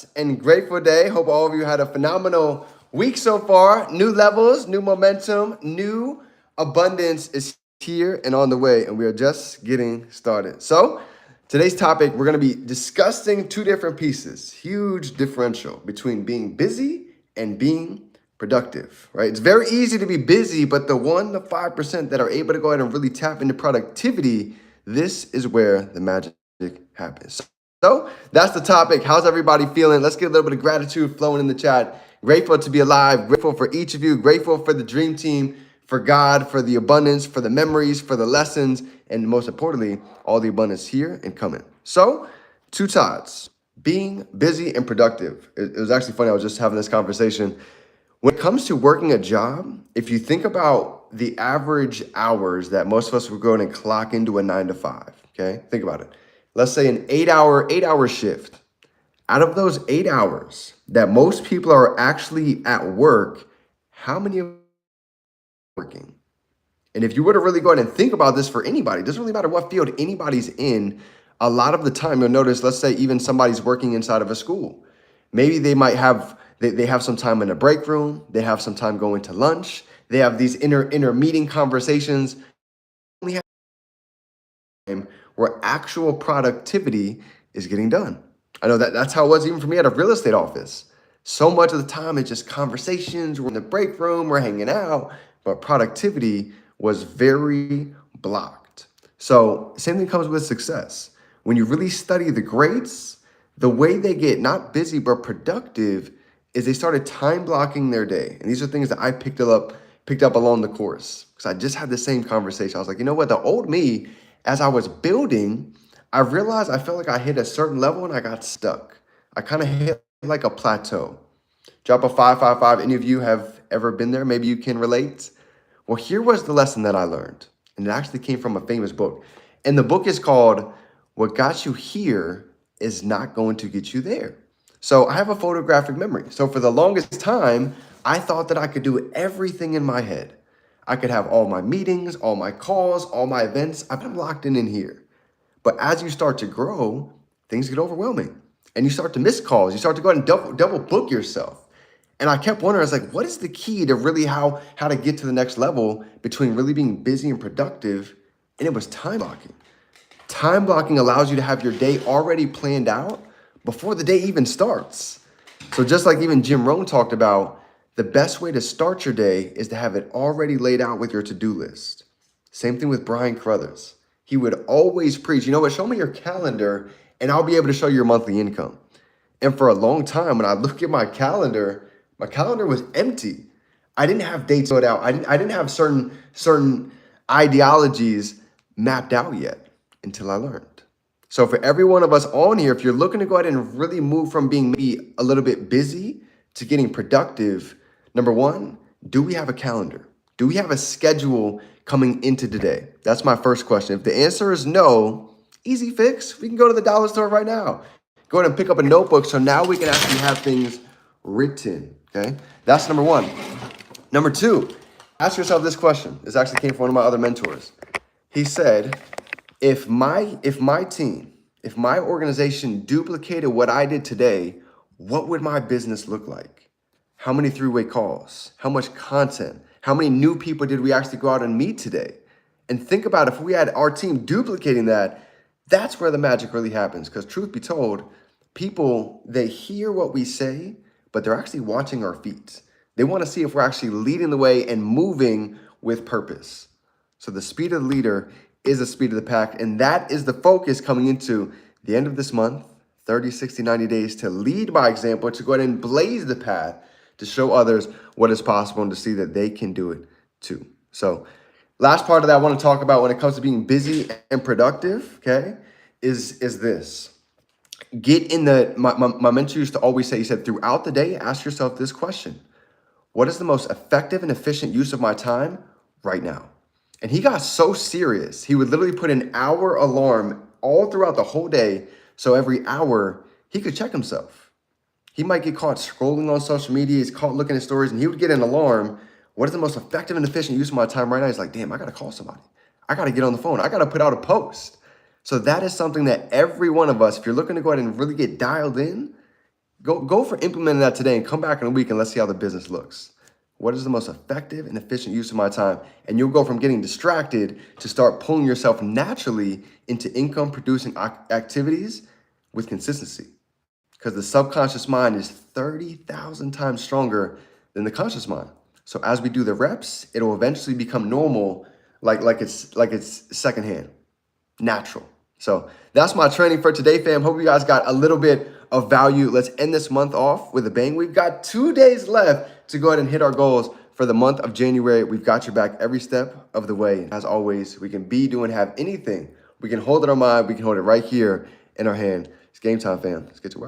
blessed and grateful day. Hope all of you had a phenomenal week so far. New levels, new momentum, new abundance is here and on the way, and we are just getting started. So, today's topic, we're going to be discussing two different pieces. Huge differential between being busy and being productive, right? It's very easy to be busy, but the 1 to 5% that are able to go ahead and really tap into productivity, this is where the magic happens. So that's the topic. How's everybody feeling? Let's get a little bit of gratitude flowing in the chat. Grateful to be alive. Grateful for each of you. Grateful for the dream team, for God, for the abundance, for the memories, for the lessons, and most importantly, all the abundance here and coming. So, two sides, being busy and productive. It was actually funny. I was just having this conversation. When it comes to working a job, if you think about the average hours that most of us would go in and clock into a 9 to 5, okay? Think about it. Let's say an 8-hour shift. Out of those 8 hours that most people are actually at work, how many are working? And if you were to really go ahead and think about this for anybody, it doesn't really matter what field anybody's in, a lot of the time you'll notice, let's say even somebody's working inside of a school. Maybe they might have, they have some time in the break room, they have some time going to lunch, they have these inner meeting conversations. Only have time where actual productivity is getting done. I know that's how it was even for me at a real estate office. So much of the time it's just conversations, we're in the break room, we're hanging out, but productivity was very blocked. So same thing comes with success. When you really study the greats, the way they get not busy but productive is they started time blocking their day. And these are things that I picked up along the course. Because I just had the same conversation. I was like, you know what? The old me, as I was building, I realized I felt like I hit a certain level and I got stuck. I kind of hit like a plateau. Drop a 555. Any of you have ever been there? Maybe you can relate. Well, here was the lesson that I learned. And it actually came from a famous book. And the book is called What Got You Here Is Not Going to Get You There. So I have a photographic memory. So for the longest time, I thought that I could do everything in my head. I could have all my meetings, all my calls, all my events. I've been locked in here. But as you start to grow, things get overwhelming. And you start to miss calls. You start to go ahead and double book yourself. And I kept wondering, I was like, what is the key to really how to get to the next level between really being busy and productive? And it was time blocking. Time blocking allows you to have your day already planned out before the day even starts. So just like even Jim Rohn talked about, the best way to start your day is to have it already laid out with your to-do list. Same thing with Brian Carruthers. He would always preach, you know what, show me your calendar and I'll be able to show you your monthly income. And for a long time, when I look at my calendar was empty. I didn't have dates put out. I didn't have certain ideologies mapped out yet until I learned. So for every one of us on here, if you're looking to go ahead and really move from being maybe a little bit busy to getting productive, number one, do we have a calendar? Do we have a schedule coming into today? That's my first question. If the answer is no, easy fix. We can go to the dollar store right now. Go ahead and pick up a notebook so now we can actually have things written, okay? That's number one. Number two, ask yourself this question. This actually came from one of my other mentors. He said, if my team, if my organization duplicated what I did today, what would my business look like? How many three-way calls? How much content? How many new people did we actually go out and meet today? And think about if we had our team duplicating that, that's where the magic really happens. Because truth be told, people, they hear what we say, but they're actually watching our feet. They want to see if we're actually leading the way and moving with purpose. So the speed of the leader is the speed of the pack. And that is the focus coming into the end of this month, 30, 60, 90 days to lead by example, to go ahead and blaze the path to show others what is possible and to see that they can do it too. So last part of that I want to talk about when it comes to being busy and productive, okay, is this. Get in my mentor used to always say, he said, throughout the day, ask yourself this question. What is the most effective and efficient use of my time right now? And he got so serious. He would literally put an hour alarm all throughout the whole day. So every hour he could check himself. He might get caught scrolling on social media. He's caught looking at stories and he would get an alarm. What is the most effective and efficient use of my time right now? He's like, damn, I got to call somebody. I got to get on the phone. I got to put out a post. So that is something that every one of us, if you're looking to go ahead and really get dialed in, Go for implementing that today and come back in a week and let's see how the business looks. What is the most effective and efficient use of my time? And you'll go from getting distracted to start pulling yourself naturally into income producing activities with consistency. Because the subconscious mind is 30,000 times stronger than the conscious mind. So as we do the reps, it'll eventually become normal, like it's secondhand, natural. So that's my training for today, fam. Hope you guys got a little bit of value. Let's end this month off with a bang. We've got 2 days left to go ahead and hit our goals for the month of January. We've got your back every step of the way. As always, we can be, do, and have anything. We can hold it in our mind. We can hold it right here in our hand. It's game time, fam. Let's get to work.